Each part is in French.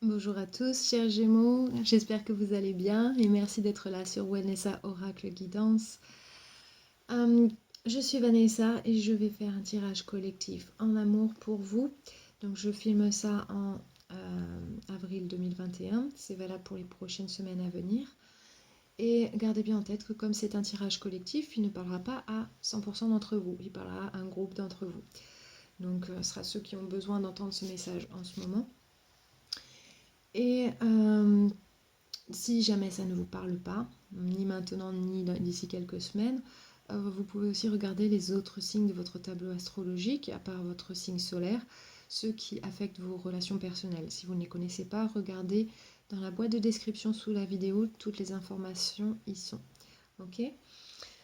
Bonjour à tous, chers Gémeaux, j'espère que vous allez bien et merci d'être là sur Vanessa Oracle Guidance. Je suis Vanessa et je vais faire un tirage collectif en amour pour vous. Donc je filme ça en avril 2021, c'est valable pour les prochaines semaines à venir. Et gardez bien en tête que comme c'est un tirage collectif, il ne parlera pas à 100% d'entre vous, il parlera à un groupe d'entre vous. Donc ce sera ceux qui ont besoin d'entendre ce message en ce moment. Et si jamais ça ne vous parle pas, ni maintenant ni d'ici quelques semaines, vous pouvez aussi regarder les autres signes de votre tableau astrologique, à part votre signe solaire, ceux qui affectent vos relations personnelles. Si vous ne les connaissez pas, regardez dans la boîte de description sous la vidéo, toutes les informations y sont. Ok ?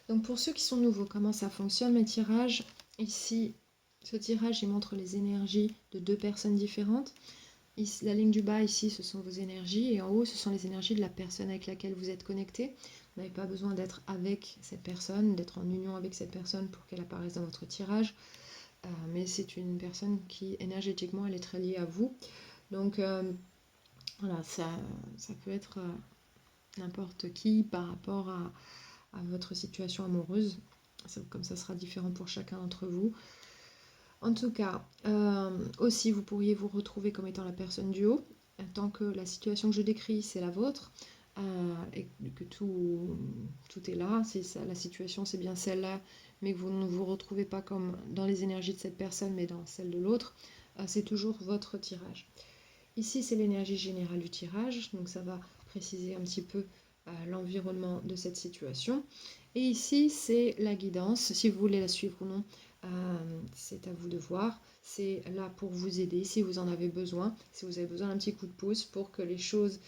Donc pour ceux qui sont nouveaux, comment ça fonctionne mes tirages? Ici, ce tirage, il montre les énergies de deux personnes différentes. Ici, la ligne du bas, ici, ce sont vos énergies. Et en haut, ce sont les énergies de la personne avec laquelle vous êtes connecté. Vous n'avez pas besoin d'être avec cette personne, d'être en union avec cette personne pour qu'elle apparaisse dans votre tirage. Mais c'est une personne qui, énergétiquement, elle est très liée à vous. Donc, voilà, ça peut être n'importe qui par rapport à votre situation amoureuse. Comme ça sera différent pour chacun d'entre vous. En tout cas, aussi vous pourriez vous retrouver comme étant la personne du haut, tant que la situation que je décris c'est la vôtre, et que tout est là, la situation c'est bien celle-là, mais que vous ne vous retrouvez pas comme dans les énergies de cette personne, mais dans celle de l'autre, c'est toujours votre tirage. Ici c'est l'énergie générale du tirage, donc ça va préciser un petit peu l'environnement de cette situation. Et ici c'est la guidance, si vous voulez la suivre ou non. C'est à vous de voir, c'est là pour vous aider si vous en avez besoin, si vous avez besoin d'un petit coup de pouce pour que les choses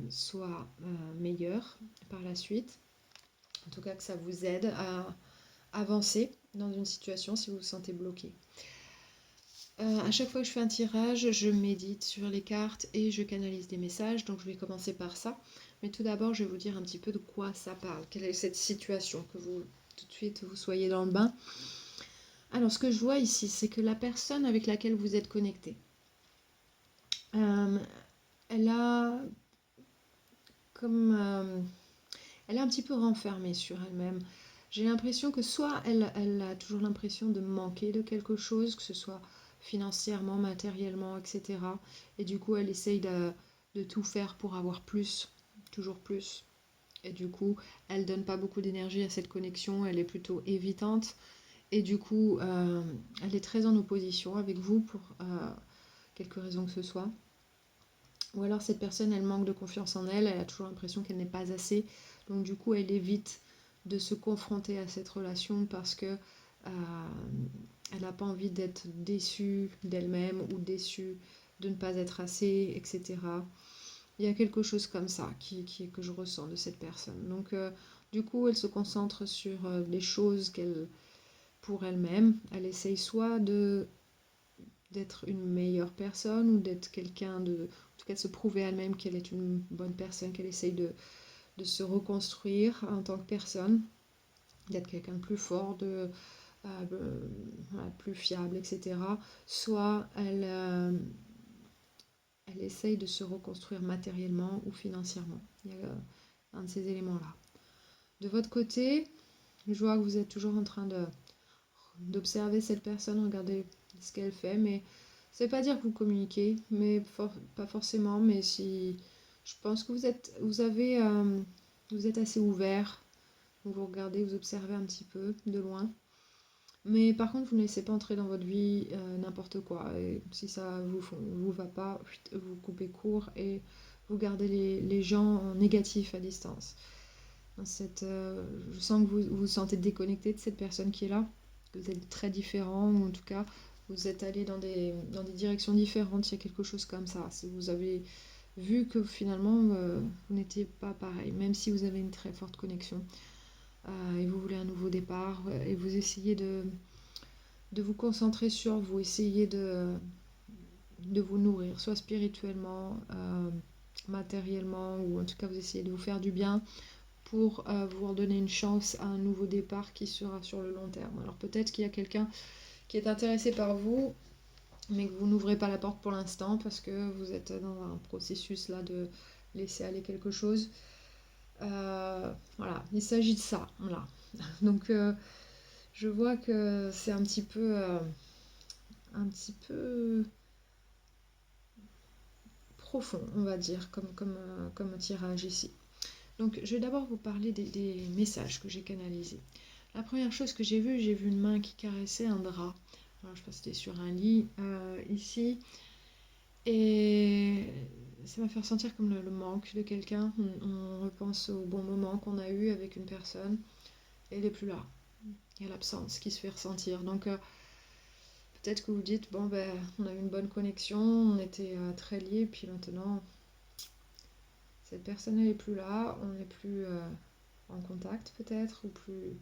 soient meilleures par la suite. En tout cas que ça vous aide à avancer dans une situation si vous vous sentez bloqué. À chaque fois que je fais un tirage, je médite sur les cartes et je canalise des messages, donc je vais commencer par ça. Mais tout d'abord, je vais vous dire un petit peu de quoi ça parle, quelle est cette situation, que vous tout de suite vous soyez dans le bain. Alors, ce que je vois ici, c'est que la personne avec laquelle vous êtes connecté, elle a elle est un petit peu renfermée sur elle-même. J'ai l'impression que soit elle a toujours l'impression de manquer de quelque chose, que ce soit financièrement, matériellement, etc. Et du coup, elle essaye de tout faire pour avoir plus, toujours plus. Et du coup, elle donne pas beaucoup d'énergie à cette connexion, elle est plutôt évitante. Et du coup, elle est très en opposition avec vous pour quelque raison que ce soit. Ou alors cette personne, elle manque de confiance en elle, elle a toujours l'impression qu'elle n'est pas assez. Donc du coup, elle évite de se confronter à cette relation parce que elle n'a pas envie d'être déçue d'elle-même ou déçue de ne pas être assez, etc. Il y a quelque chose comme ça que je ressens de cette personne. Donc du coup, elle se concentre sur les choses qu'elle pour elle-même. Elle essaye soit d'être une meilleure personne ou d'être quelqu'un de... En tout cas, de se prouver à elle-même qu'elle est une bonne personne, qu'elle essaye de se reconstruire en tant que personne, d'être quelqu'un de plus fort, plus fiable, etc. Soit elle essaye de se reconstruire matériellement ou financièrement. Il y a un de ces éléments-là. De votre côté, je vois que vous êtes toujours en train d'observer cette personne, regarder ce qu'elle fait, mais ça veut pas dire que vous communiquez, mais pas forcément, mais si je pense que vous êtes assez ouvert, vous regardez, vous observez un petit peu de loin, mais par contre vous ne laissez pas entrer dans votre vie n'importe quoi, et si ça vous va pas, vous coupez court et vous gardez les gens négatifs à distance. Je sens que vous vous sentez déconnecté de cette personne qui est là, que vous êtes très différents, ou en tout cas vous êtes allé dans des directions différentes, il y a quelque chose comme ça. Si vous avez vu que finalement vous n'étiez pas pareil, même si vous avez une très forte connexion, et vous voulez un nouveau départ, et vous essayez de vous concentrer sur vous, essayez de vous nourrir, soit spirituellement, matériellement, ou en tout cas vous essayez de vous faire du bien pour vous redonner une chance à un nouveau départ qui sera sur le long terme. Alors peut-être qu'il y a quelqu'un qui est intéressé par vous mais que vous n'ouvrez pas la porte pour l'instant parce que vous êtes dans un processus là de laisser aller quelque chose. Voilà, il s'agit de ça. Voilà. Donc je vois que c'est un petit peu profond, on va dire, comme tirage ici. Donc je vais d'abord vous parler des messages que j'ai canalisés. La première chose que j'ai vu une main qui caressait un drap. Alors je pense que c'était sur un lit ici. Et ça m'a fait ressentir comme le manque de quelqu'un. On repense au bon moment qu'on a eu avec une personne et elle n'est plus là. Il y a l'absence qui se fait ressentir. Donc peut-être que vous dites, bon ben on a eu une bonne connexion, on était très liés, puis maintenant cette personne elle n'est plus là, on n'est plus en contact peut-être, ou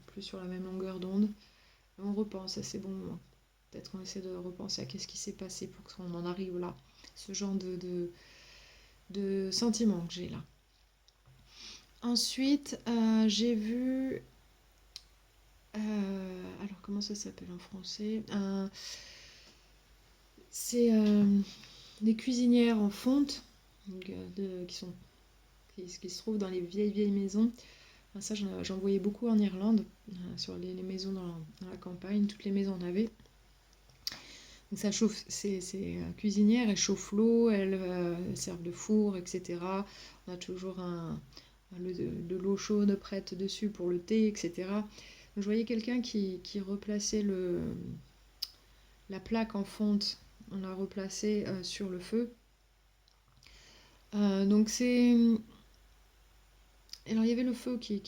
plus sur la même longueur d'onde. On repense à ces bons moments. Peut-être qu'on essaie de repenser à qu'est-ce qui s'est passé pour qu'on en arrive là. Ce genre de sentiment que j'ai là. Ensuite, j'ai vu... alors, comment ça s'appelle en français? C'est des cuisinières en fonte donc, qui se trouvent dans les vieilles maisons. Enfin, ça, j'en voyais beaucoup en Irlande, sur les maisons dans la campagne. Toutes les maisons en avaient. Donc ça chauffe, ces cuisinières, elles chauffent l'eau, elles servent de four, etc. On a toujours de l'eau chaude prête dessus pour le thé, etc. Donc je voyais quelqu'un qui replaçait la plaque en fonte, on l'a replacée sur le feu. Donc c'est... Alors il y avait le feu qui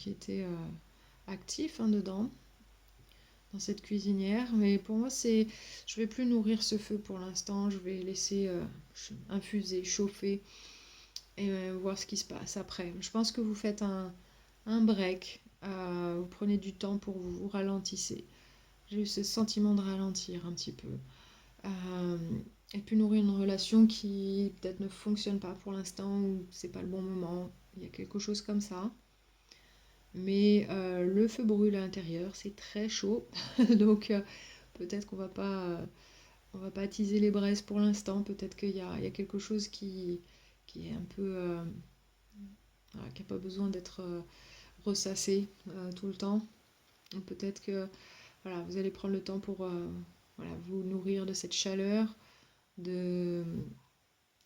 était actif dedans, dans cette cuisinière, mais pour moi c'est... Je vais plus nourrir ce feu pour l'instant, je vais laisser infuser, chauffer et voir ce qui se passe après. Je pense que vous faites un break, vous prenez du temps pour vous, vous ralentissez. J'ai eu ce sentiment de ralentir un petit peu. Euh, et puis nourrir une relation qui peut-être ne fonctionne pas pour l'instant ou c'est pas le bon moment. Il y a quelque chose comme ça. Mais le feu brûle à l'intérieur, c'est très chaud. Donc peut-être on va pas attiser les braises pour l'instant. Peut-être il y a quelque chose qui est un peu... voilà, qui n'a pas besoin d'être ressassé tout le temps. Donc peut-être que voilà, vous allez prendre le temps pour voilà, vous nourrir de cette chaleur, de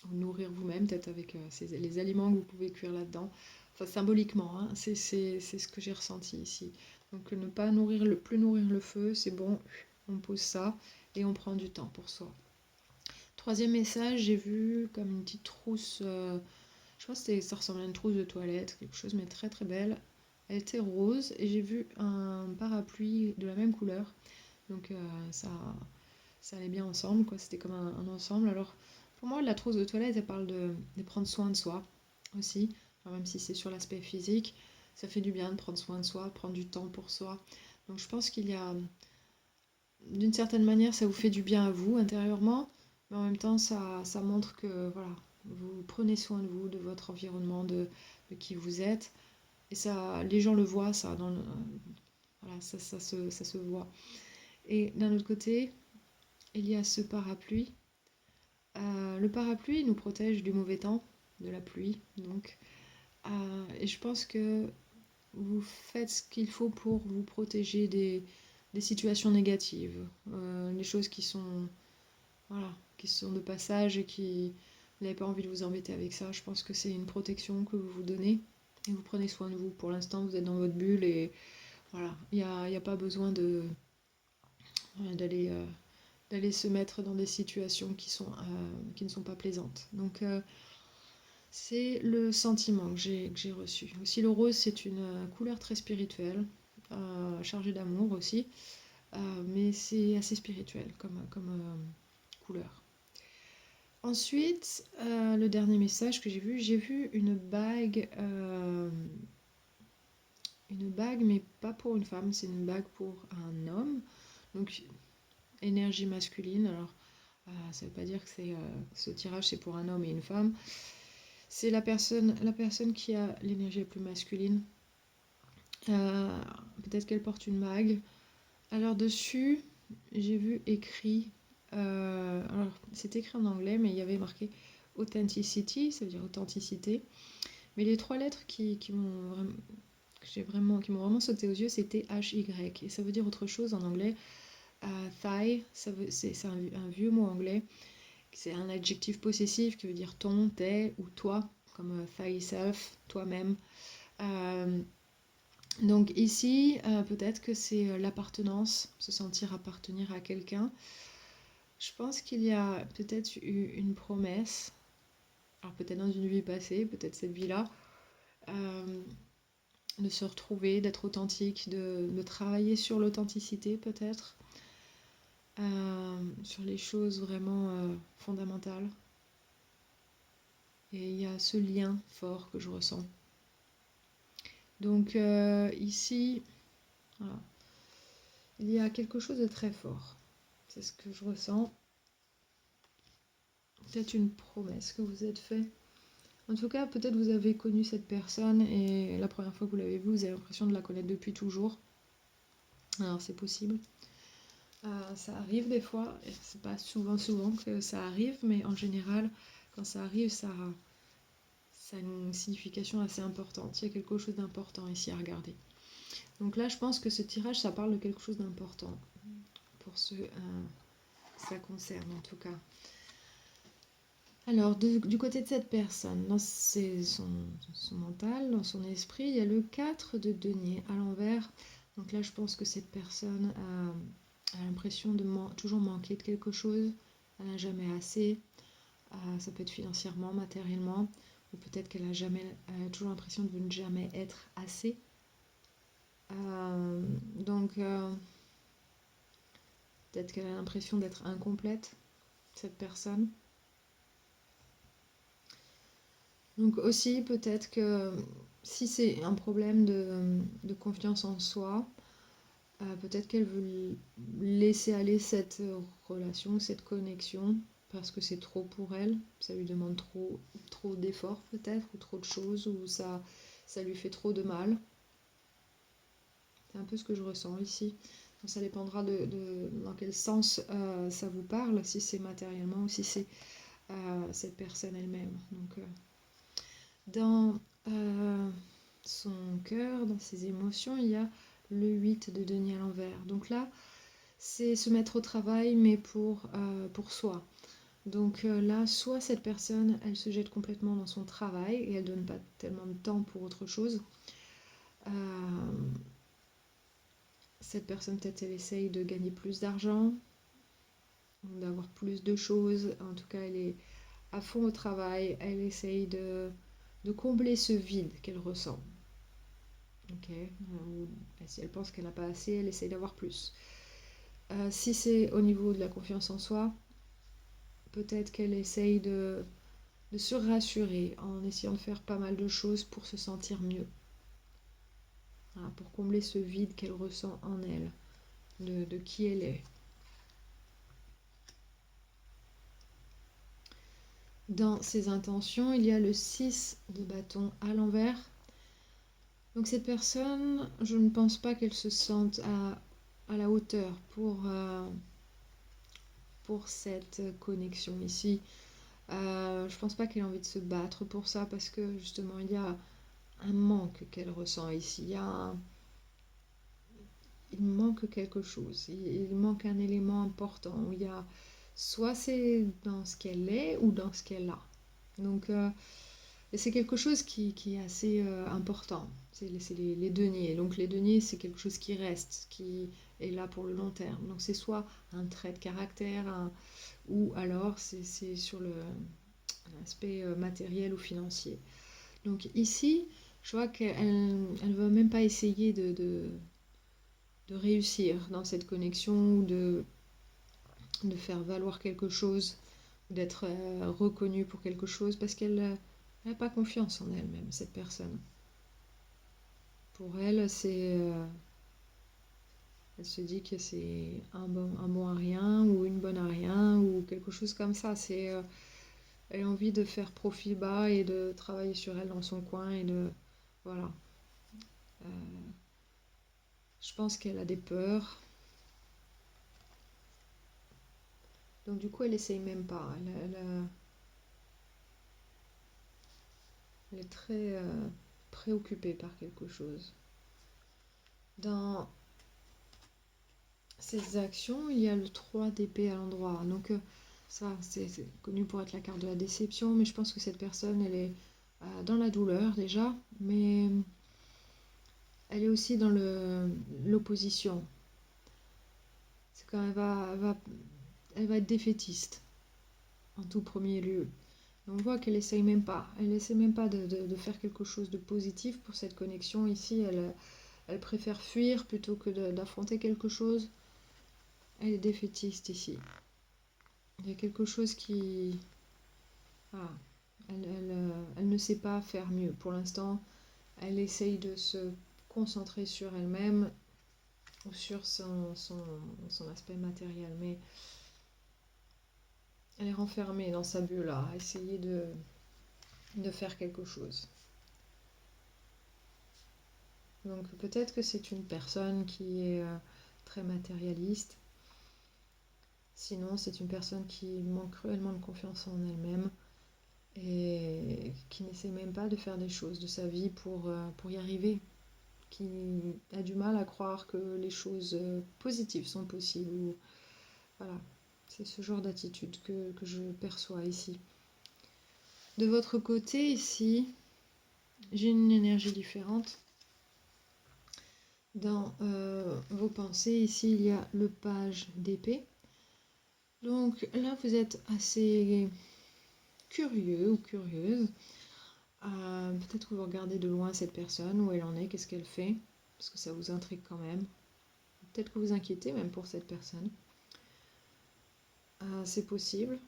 vous nourrir vous-même, peut-être avec les aliments que vous pouvez cuire là-dedans. Enfin, symboliquement, hein, c'est ce que j'ai ressenti ici. Donc ne pas plus nourrir le feu, c'est bon, on pose ça et on prend du temps pour soi. Troisième message, j'ai vu comme une petite trousse, je crois que ça ressemblait à une trousse de toilette, quelque chose, mais très très belle. Elle était rose et j'ai vu un parapluie de la même couleur. Donc ça allait bien ensemble, quoi. C'était comme un ensemble. Alors pour moi, la trousse de toilette, elle parle de prendre soin de soi aussi. Alors, même si c'est sur l'aspect physique, ça fait du bien de prendre soin de soi, prendre du temps pour soi. Donc je pense qu'il y a, d'une certaine manière, ça vous fait du bien à vous intérieurement, mais en même temps, ça montre que voilà, vous prenez soin de vous, de votre environnement, de qui vous êtes. Et ça, les gens le voient, ça, voilà, ça se voit. Et d'un autre côté, il y a ce parapluie. Le parapluie nous protège du mauvais temps, de la pluie, donc. Et je pense que vous faites ce qu'il faut pour vous protéger des situations négatives, les choses voilà, qui sont de passage et qui vous n'avez pas envie de vous embêter avec ça. Je pense que c'est une protection que vous vous donnez et vous prenez soin de vous. Pour l'instant, vous êtes dans votre bulle et voilà, il y a pas besoin voilà, d'aller se mettre dans des situations qui ne sont pas plaisantes. Donc c'est le sentiment que j'ai reçu. Aussi le rose, c'est une couleur très spirituelle, chargée d'amour aussi, mais c'est assez spirituel comme couleur. Ensuite, le dernier message que j'ai vu une bague, mais pas pour une femme, c'est une bague pour un homme. Donc énergie masculine. Alors ça ne veut pas dire que ce tirage c'est pour un homme et une femme. C'est la personne qui a l'énergie la plus masculine. Peut-être qu'elle porte une bague. Alors dessus, j'ai vu écrit Alors, c'est écrit en anglais, mais il y avait marqué authenticity, ça veut dire authenticité. Mais les trois lettres qui m'ont vraiment sauté aux yeux, c'était HY. Et ça veut dire autre chose en anglais. Thigh, c'est un vieux mot anglais. C'est un adjectif possessif qui veut dire ton, tes ou toi, comme thyself, toi-même. Donc ici, peut-être que c'est l'appartenance, se sentir appartenir à quelqu'un. Je pense qu'il y a peut-être eu une promesse, alors peut-être dans une vie passée, peut-être cette vie-là, euh, de se retrouver, d'être authentique, de travailler sur l'authenticité peut-être, sur les choses vraiment fondamentales. Et il y a ce lien fort que je ressens. Donc ici, voilà, il y a quelque chose de très fort. C'est ce que je ressens. Peut-être une promesse que vous êtes fait. En tout cas, peut-être vous avez connu cette personne et la première fois que vous l'avez vue, vous avez l'impression de la connaître depuis toujours. Alors c'est possible. Ça arrive des fois, et c'est pas souvent que ça arrive, mais en général, quand ça arrive, ça a une signification assez importante. Il y a quelque chose d'important ici à regarder. Donc là, je pense que ce tirage, ça parle de quelque chose d'important pour ceux ça concerne en tout cas. Alors, du côté de cette personne, dans son mental, dans son esprit, il y a le 4 de denier à l'envers. Donc là, je pense que cette personne a l'impression de toujours manquer de quelque chose. Elle n'a jamais assez. Ça peut être financièrement, matériellement. Ou peut-être qu'elle a toujours l'impression de ne jamais être assez. Donc, peut-être qu'elle a l'impression d'être incomplète, cette personne. Donc aussi, peut-être que si c'est un problème de confiance en soi, peut-être qu'elle veut laisser aller cette relation, cette connexion, parce que c'est trop pour elle. Ça lui demande trop d'efforts peut-être, ou trop de choses, ou ça lui fait trop de mal. C'est un peu ce que je ressens ici. Donc ça dépendra dans quel sens ça vous parle, si c'est matériellement ou si c'est cette personne elle-même. Donc dans son cœur, dans ses émotions, il y a le 8 de denier à l'envers. Donc là, c'est se mettre au travail, mais pour soi. Donc là, soit cette personne, elle se jette complètement dans son travail et elle donne pas tellement de temps pour autre chose. Cette personne, peut-être, elle essaye de gagner plus d'argent, d'avoir plus de choses. En tout cas, elle est à fond au travail. Elle essaye de combler ce vide qu'elle ressent. Ok, si elle pense qu'elle n'a pas assez, elle essaye d'avoir plus. Si c'est au niveau de la confiance en soi, peut-être qu'elle essaye de se rassurer en essayant de faire pas mal de choses pour se sentir mieux. Voilà, pour combler ce vide qu'elle ressent en elle, de qui elle est. Dans ses intentions, il y a le 6 de bâton à l'envers. Donc cette personne, je ne pense pas qu'elle se sente à la hauteur pour cette connexion ici. Je pense pas qu'elle ait envie de se battre pour ça parce que justement il y a un manque qu'elle ressent ici. Il manque quelque chose. Il manque un élément important. Il y a soit c'est dans ce qu'elle est ou dans ce qu'elle a. Donc c'est quelque chose qui est assez important. C'est les deniers. Donc les deniers, c'est quelque chose qui reste, qui est là pour le long terme. Donc c'est soit un trait de caractère, ou alors c'est sur l'aspect matériel ou financier. Donc ici, je vois qu'elle ne veut même pas essayer de réussir dans cette connexion ou de faire valoir quelque chose, d'être reconnue pour quelque chose, parce qu'elle n'a pas confiance en elle-même, cette personne. Pour elle, elle se dit que c'est un bon à rien, ou une bonne à rien, ou quelque chose comme ça. Elle a envie de faire profil bas et de travailler sur elle dans son coin et de... Voilà. Euh, je pense qu'elle a des peurs. Donc du coup, elle essaye même pas. Elle est très préoccupée par quelque chose. Dans ses actions, il y a le 3 d'épée à l'endroit. Donc ça, c'est connu pour être la carte de la déception, mais je pense que cette personne, elle est dans la douleur déjà, mais elle est aussi dans l'opposition. C'est quand elle va être défaitiste en tout premier lieu. On voit qu'elle essaye même pas. Elle essaie même pas de faire quelque chose de positif pour cette connexion ici. Elle préfère fuir plutôt que d'affronter quelque chose. Elle est défaitiste ici. Il y a quelque chose qui... Ah, elle ne sait pas faire mieux. Pour l'instant, elle essaye de se concentrer sur elle-même ou sur son aspect matériel. Mais elle est renfermée dans sa bulle là, à essayer de faire quelque chose. Donc peut-être que c'est une personne qui est très matérialiste. Sinon, c'est une personne qui manque cruellement de confiance en elle-même et qui n'essaie même pas de faire des choses de sa vie pour y arriver. Qui a du mal à croire que les choses positives sont possibles. Voilà, c'est ce genre d'attitude que je perçois ici. De votre côté, ici, j'ai une énergie différente. Dans vos pensées, ici, il y a le page d'épée. Donc là, vous êtes assez curieux ou curieuse. Peut-être que vous regardez de loin cette personne, où elle en est, qu'est-ce qu'elle fait, parce que ça vous intrigue quand même. Peut-être que vous inquiétez même pour cette personne. C'est possible.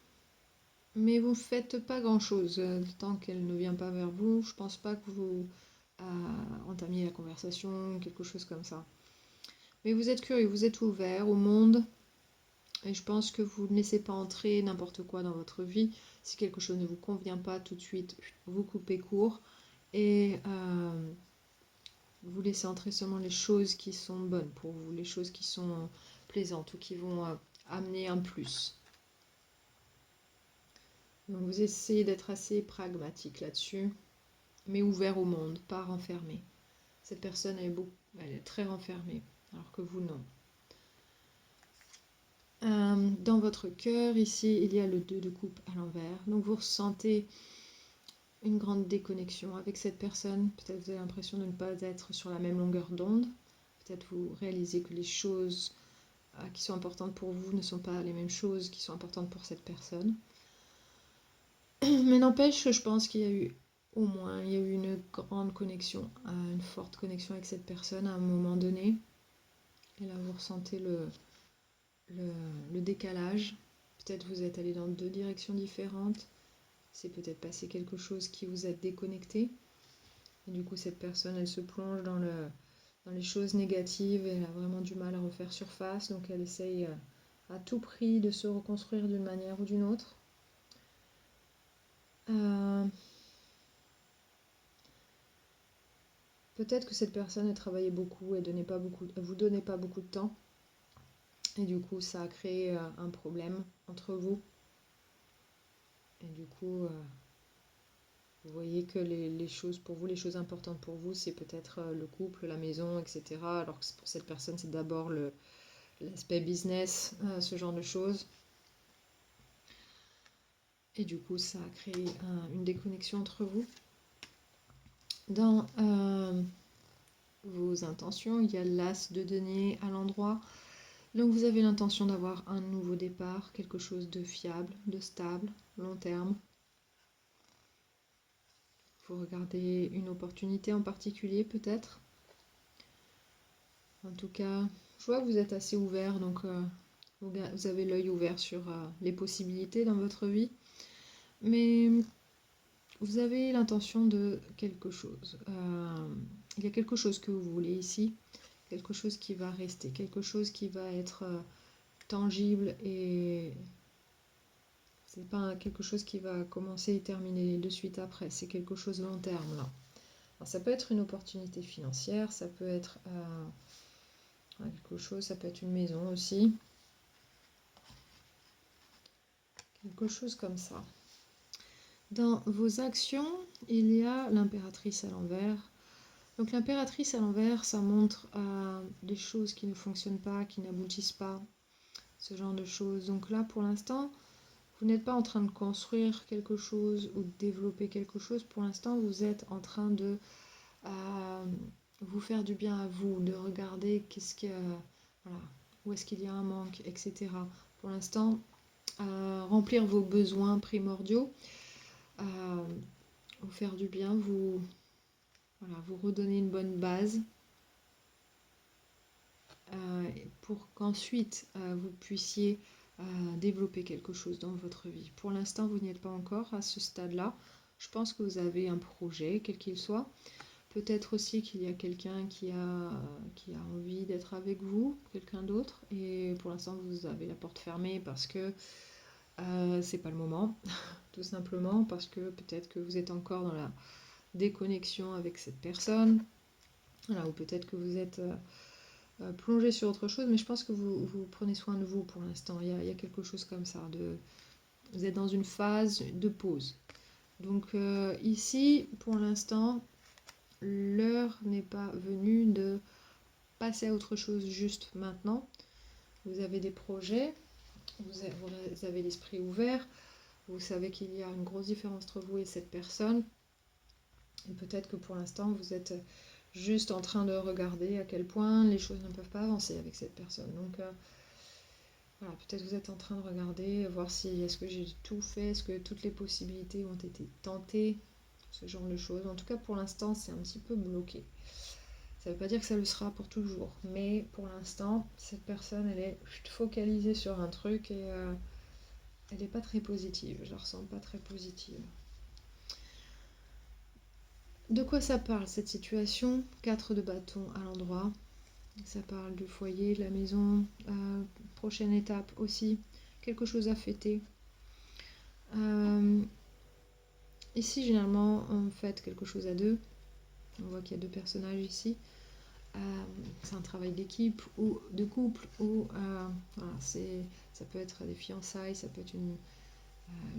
Mais vous ne faites pas grand-chose tant qu'elle ne vient pas vers vous. Je pense pas que vous entamiez la conversation, quelque chose comme ça. Mais vous êtes curieux, vous êtes ouvert au monde. Et je pense que vous ne laissez pas entrer n'importe quoi dans votre vie. Si quelque chose ne vous convient pas tout de suite, vous coupez court. Et vous laissez entrer seulement les choses qui sont bonnes pour vous, les choses qui sont plaisantes ou qui vont amener un plus. Donc vous essayez d'être assez pragmatique là-dessus, mais ouvert au monde, pas renfermé. Cette personne, elle est très renfermée, alors que vous, non. Dans votre cœur, ici, il y a le 2 de coupe à l'envers. Donc vous ressentez une grande déconnexion avec cette personne. Peut-être vous avez l'impression de ne pas être sur la même longueur d'onde. Peut-être vous réalisez que les choses qui sont importantes pour vous ne sont pas les mêmes choses qui sont importantes pour cette personne. Mais n'empêche que je pense qu'il y a eu il y a eu une grande connexion, une forte connexion avec cette personne à un moment donné. Et là, vous ressentez le décalage. Peut-être vous êtes allé dans deux directions différentes. C'est peut-être passé quelque chose qui vous a déconnecté. Et du coup, cette personne, elle se plonge dans les choses négatives et elle a vraiment du mal à refaire surface. Donc, elle essaye à tout prix de se reconstruire d'une manière ou d'une autre. Peut-être que cette personne, elle travaillait beaucoup et vous donnait pas beaucoup de temps. Et du coup, ça a créé un problème entre vous. Et du coup, vous voyez que les choses pour vous, les choses importantes pour vous, c'est peut-être le couple, la maison, etc. Alors que pour cette personne, c'est d'abord l'aspect business, ce genre de choses. Et du coup, ça a créé une déconnexion entre vous. Dans vos intentions, il y a l'as de denier à l'endroit. Donc vous avez l'intention d'avoir un nouveau départ, quelque chose de fiable, de stable, long terme. Vous regardez une opportunité en particulier peut-être. En tout cas, je vois que vous êtes assez ouvert, donc vous avez l'œil ouvert sur les possibilités dans votre vie. Mais vous avez l'intention de quelque chose. Il y a quelque chose que vous voulez ici, quelque chose qui va rester, quelque chose qui va être tangible et c'est pas quelque chose qui va commencer et terminer de suite après, c'est quelque chose long terme là. Alors, ça peut être une opportunité financière, ça peut être quelque chose, ça peut être une maison aussi. quelque chose comme ça. Dans vos actions, il y a l'impératrice à l'envers. Donc l'impératrice à l'envers, ça montre des choses qui ne fonctionnent pas, qui n'aboutissent pas, ce genre de choses. Donc là, pour l'instant, vous n'êtes pas en train de construire quelque chose ou de développer quelque chose. Pour l'instant, vous êtes en train de vous faire du bien à vous, de regarder voilà, où est-ce qu'il y a un manque, etc. Pour l'instant, remplir vos besoins primordiaux, vous faire du bien, vous redonner une bonne base pour qu'ensuite vous puissiez développer quelque chose dans votre vie. Pour l'instant, vous n'y êtes pas encore à ce stade-là. Je pense que vous avez un projet, quel qu'il soit. Peut-être aussi qu'il y a quelqu'un qui a envie d'être avec vous, quelqu'un d'autre, et pour l'instant vous avez la porte fermée parce que c'est pas le moment, tout simplement parce que peut-être que vous êtes encore dans la déconnexion avec cette personne, voilà, ou peut-être que vous êtes plongé sur autre chose, mais je pense que vous prenez soin de vous pour l'instant. Il y a quelque chose comme ça, vous êtes dans une phase de pause. Donc ici, pour l'instant, l'heure n'est pas venue de passer à autre chose juste maintenant. Vous avez des projets, vous avez l'esprit ouvert, vous savez qu'il y a une grosse différence entre vous et cette personne. Et peut-être que pour l'instant, vous êtes juste en train de regarder à quel point les choses ne peuvent pas avancer avec cette personne. Donc voilà, peut-être vous êtes en train de regarder, voir si est-ce que j'ai tout fait, est-ce que toutes les possibilités ont été tentées, ce genre de choses. En tout cas, pour l'instant, c'est un petit peu bloqué. Ça ne veut pas dire que ça le sera pour toujours, mais pour l'instant, cette personne, elle est focalisée sur un truc et elle n'est pas très positive. Je la ressens pas très positive. De quoi ça parle cette situation? 4 de bâton à l'endroit. Ça parle du foyer, de la maison. Prochaine étape aussi. Quelque chose à fêter. Ici, généralement, on fête quelque chose à deux. On voit qu'il y a deux personnages ici. C'est un travail d'équipe ou de couple ou voilà, ça peut être des fiançailles, ça peut être une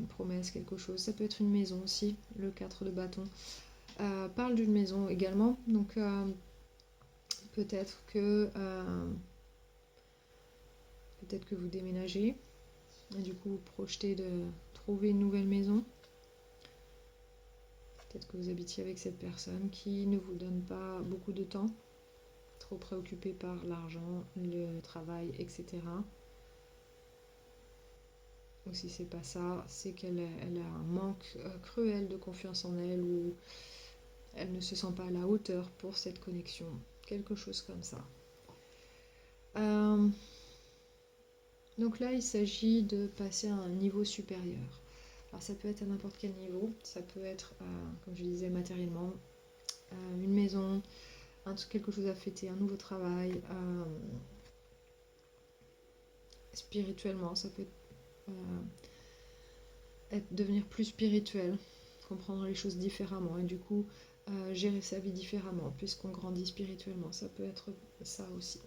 promesse, quelque chose, ça peut être une maison aussi, le 4 de bâton parle d'une maison également, donc peut-être que vous déménagez et du coup vous projetez de trouver une nouvelle maison. Peut-être que vous habitiez avec cette personne qui ne vous donne pas beaucoup de temps, trop préoccupée par l'argent, le travail, etc. Ou si c'est pas ça, c'est qu'elle a un manque cruel de confiance en elle ou elle ne se sent pas à la hauteur pour cette connexion. Quelque chose comme ça. Donc là, il s'agit de passer à un niveau supérieur. Alors ça peut être à n'importe quel niveau. Ça peut être, comme je disais, matériellement, une maison, quelque chose à fêter, un nouveau travail. Spirituellement, ça peut devenir plus spirituel, comprendre les choses différemment et du coup gérer sa vie différemment puisqu'on grandit spirituellement. Ça peut être ça aussi.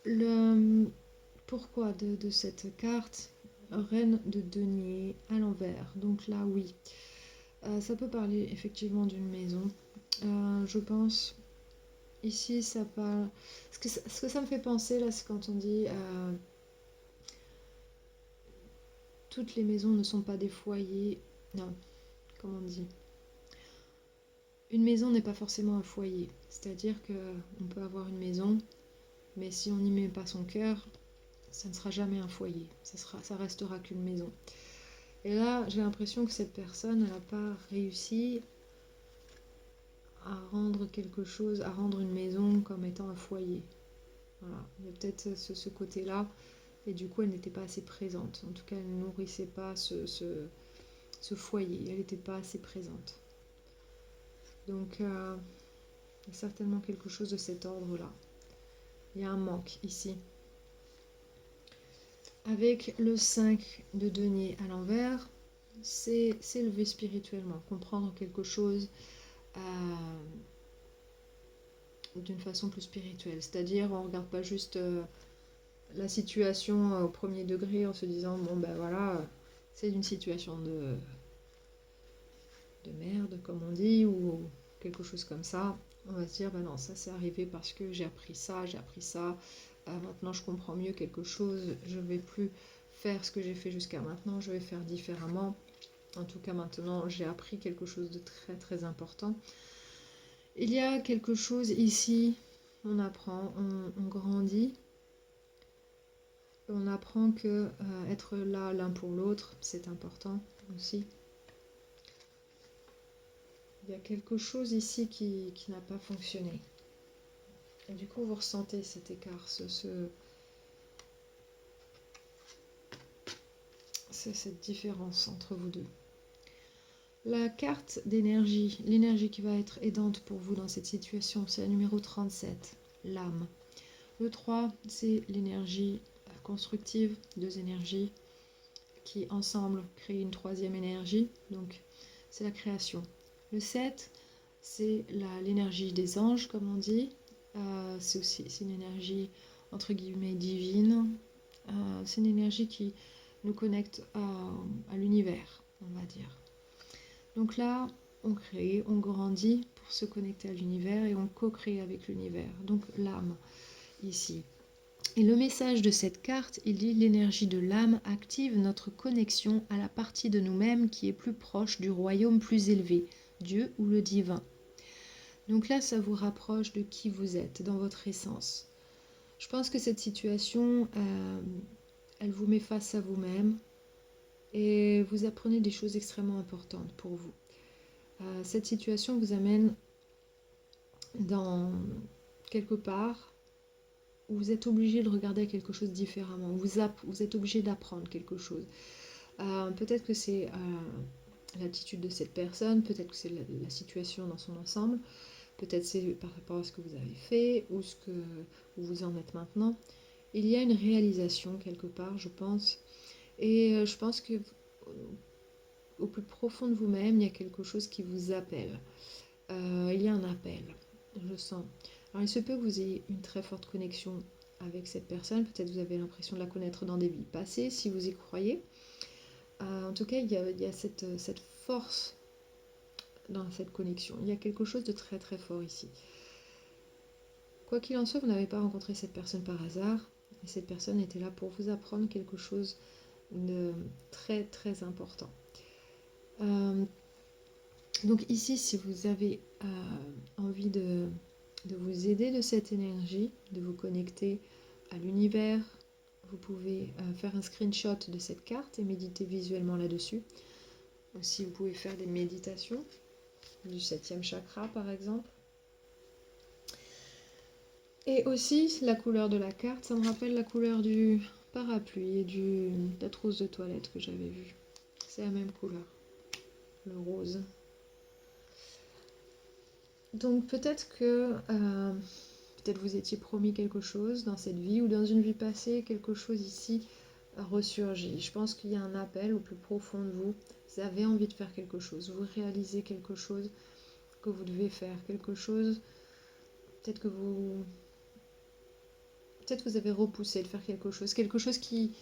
Le pourquoi de cette carte, reine de denier à l'envers. Donc là, oui, ça peut parler effectivement d'une maison. Je pense, ici, ça parle... Ce que ça me fait penser, là, c'est quand on dit toutes les maisons ne sont pas des foyers. Non, comment on dit? Une maison n'est pas forcément un foyer. C'est-à-dire qu'on peut avoir une maison, mais si on n'y met pas son cœur, ça ne sera jamais un foyer. Ça restera qu'une maison. Et là, j'ai l'impression que cette personne n'a pas réussi à rendre quelque chose, à rendre une maison comme étant un foyer. Voilà, il y a peut-être ce côté-là, et du coup, elle n'était pas assez présente. En tout cas, elle ne nourrissait pas ce foyer, elle n'était pas assez présente. Donc, il y a certainement quelque chose de cet ordre-là. Il y a un manque ici. Avec le 5 de denier à l'envers, c'est s'élever spirituellement, comprendre quelque chose d'une façon plus spirituelle. C'est-à-dire, on ne regarde pas juste la situation au premier degré en se disant bon ben voilà, c'est une situation de merde comme on dit, ou quelque chose comme ça. On va se dire ben non, ça c'est arrivé parce que j'ai appris ça, maintenant je comprends mieux quelque chose, je vais plus faire ce que j'ai fait jusqu'à maintenant, je vais faire différemment. En tout cas maintenant j'ai appris quelque chose de très très important. Il y a quelque chose ici, on apprend, on grandit. On apprend que être là l'un pour l'autre, c'est important aussi. Il y a quelque chose ici qui n'a pas fonctionné. Et du coup, vous ressentez cet écart, cette différence entre vous deux. La carte d'énergie, l'énergie qui va être aidante pour vous dans cette situation, c'est la numéro 37, l'âme. Le 3, c'est l'énergie constructive, deux énergies qui ensemble créent une troisième énergie, donc c'est la création. Le 7, c'est l'énergie des anges, comme on dit. C'est une énergie entre guillemets divine. C'est une énergie qui nous connecte à l'univers, on va dire. Donc là, on crée, on grandit pour se connecter à l'univers et on co-crée avec l'univers. Donc l'âme, ici. Et le message de cette carte, il dit l'énergie de l'âme active notre connexion à la partie de nous-mêmes qui est plus proche du royaume plus élevé, Dieu ou le divin. Donc là, ça vous rapproche de qui vous êtes, dans votre essence. Je pense que cette situation, elle vous met face à vous-même et vous apprenez des choses extrêmement importantes pour vous. Cette situation vous amène dans quelque part où vous êtes obligé de regarder quelque chose différemment, vous êtes obligé d'apprendre quelque chose. Peut-être que c'est l'attitude de cette personne, peut-être que c'est la situation dans son ensemble, peut-être c'est par rapport à ce que vous avez fait ou où vous en êtes maintenant. Il y a une réalisation quelque part, je pense, et je pense que au plus profond de vous-même, il y a quelque chose qui vous appelle. Il y a un appel, je sens. Alors il se peut que vous ayez une très forte connexion avec cette personne, peut-être vous avez l'impression de la connaître dans des vies passées, si vous y croyez. En tout cas, il y a cette force dans cette connexion. Il y a quelque chose de très très fort ici. Quoi qu'il en soit, vous n'avez pas rencontré cette personne par hasard, et cette personne était là pour vous apprendre quelque chose de très très important. Donc ici, si vous avez envie de vous aider de cette énergie, de vous connecter à l'univers, vous pouvez faire un screenshot de cette carte et méditer visuellement là-dessus. Aussi, vous pouvez faire des méditations du 7e chakra, par exemple. Et aussi, la couleur de la carte, ça me rappelle la couleur du parapluie et de la trousse de toilette que j'avais vue. C'est la même couleur, le rose. Donc peut-être que peut-être vous étiez promis quelque chose dans cette vie ou dans une vie passée, quelque chose ici ressurgit. Je pense qu'il y a un appel au plus profond de vous. Vous avez envie de faire quelque chose, vous réalisez quelque chose que vous devez faire, quelque chose. Peut-être que vous avez repoussé de faire quelque chose qui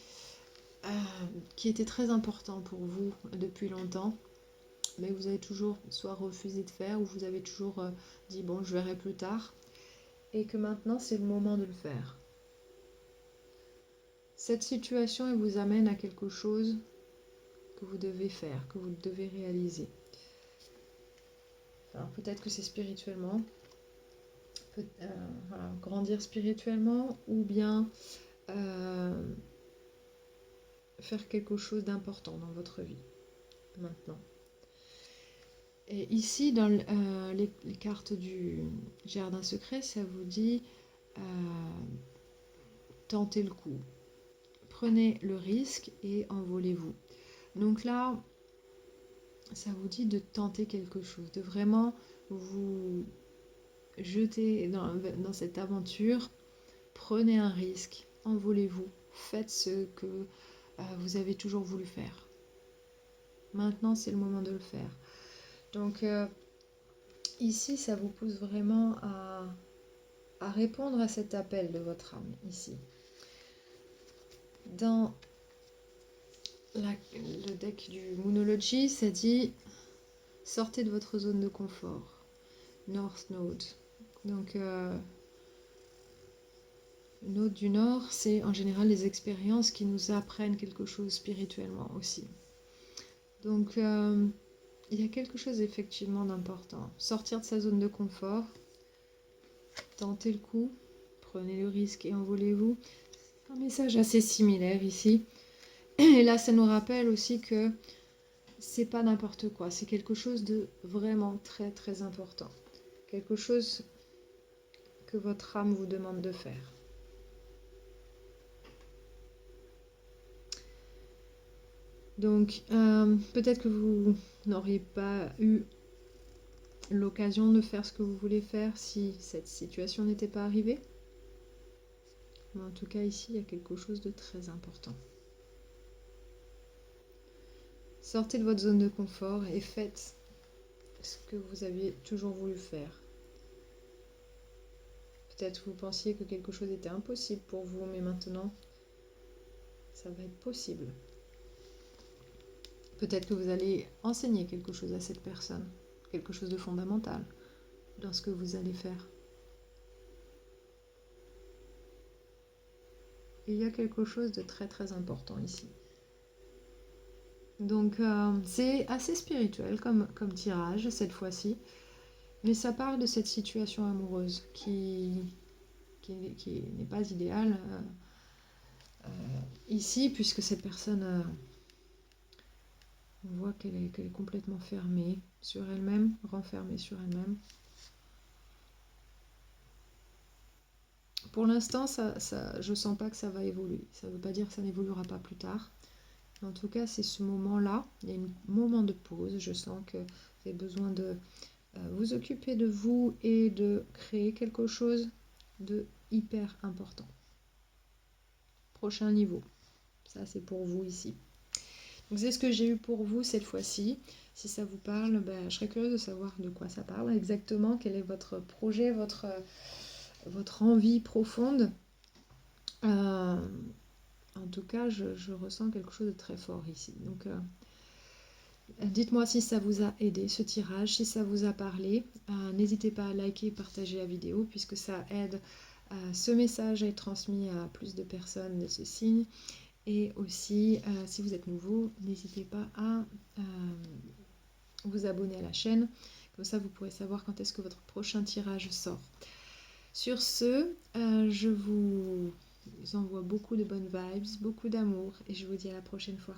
était très important pour vous depuis longtemps, mais vous avez toujours soit refusé de faire ou vous avez toujours dit bon je verrai plus tard, et que maintenant c'est le moment de le faire. Cette situation elle vous amène à quelque chose que vous devez faire, que vous devez réaliser. Alors peut-être que c'est spirituellement, voilà, grandir spirituellement, ou bien faire quelque chose d'important dans votre vie maintenant. Et ici, dans les cartes du jardin secret, ça vous dit tentez le coup, prenez le risque et envolez-vous. Donc là, ça vous dit de tenter quelque chose, de vraiment vous jeter dans cette aventure, prenez un risque, envolez-vous, faites ce que vous avez toujours voulu faire. Maintenant, c'est le moment de le faire. Donc ici, ça vous pousse vraiment à répondre à cet appel de votre âme, ici. Dans le deck du Moonology, ça dit sortez de votre zone de confort. North Node. Donc, Node du Nord, c'est en général les expériences qui nous apprennent quelque chose spirituellement aussi. Donc, il y a quelque chose effectivement d'important. Sortir de sa zone de confort, tentez le coup, prenez le risque et envolez-vous. C'est un message assez similaire ici. Et là, ça nous rappelle aussi que c'est pas n'importe quoi, c'est quelque chose de vraiment très très important. Quelque chose que votre âme vous demande de faire. Donc, peut-être que vous n'auriez pas eu l'occasion de faire ce que vous voulez faire si cette situation n'était pas arrivée. Mais en tout cas, ici, il y a quelque chose de très important. Sortez de votre zone de confort et faites ce que vous aviez toujours voulu faire. Peut-être vous pensiez que quelque chose était impossible pour vous, mais maintenant, ça va être possible. Peut-être que vous allez enseigner quelque chose à cette personne, quelque chose de fondamental dans ce que vous allez faire. Et il y a quelque chose de très très important ici. Donc c'est assez spirituel comme tirage cette fois-ci, mais ça parle de cette situation amoureuse qui n'est pas idéale ici, puisque cette personne, on voit qu'elle est complètement fermée sur elle-même, renfermée sur elle-même. Pour l'instant, je sens pas que ça va évoluer. Ça ne veut pas dire que ça n'évoluera pas plus tard. En tout cas, c'est ce moment-là. Il y a un moment de pause. Je sens que vous avez besoin de vous occuper de vous et de créer quelque chose de hyper important. Prochain niveau. Ça, c'est pour vous ici. Donc, c'est ce que j'ai eu pour vous cette fois-ci. Si ça vous parle, je serais curieuse de savoir de quoi ça parle exactement. Quel est votre projet, votre envie profonde. En tout cas, je ressens quelque chose de très fort ici. Donc, dites-moi si ça vous a aidé ce tirage, si ça vous a parlé. N'hésitez pas à liker et partager la vidéo puisque ça aide ce message à être transmis à plus de personnes de ce signe. Et aussi, si vous êtes nouveau, n'hésitez pas à vous abonner à la chaîne. Comme ça, vous pourrez savoir quand est-ce que votre prochain tirage sort. Sur ce, je vous envoie beaucoup de bonnes vibes, beaucoup d'amour et je vous dis à la prochaine fois.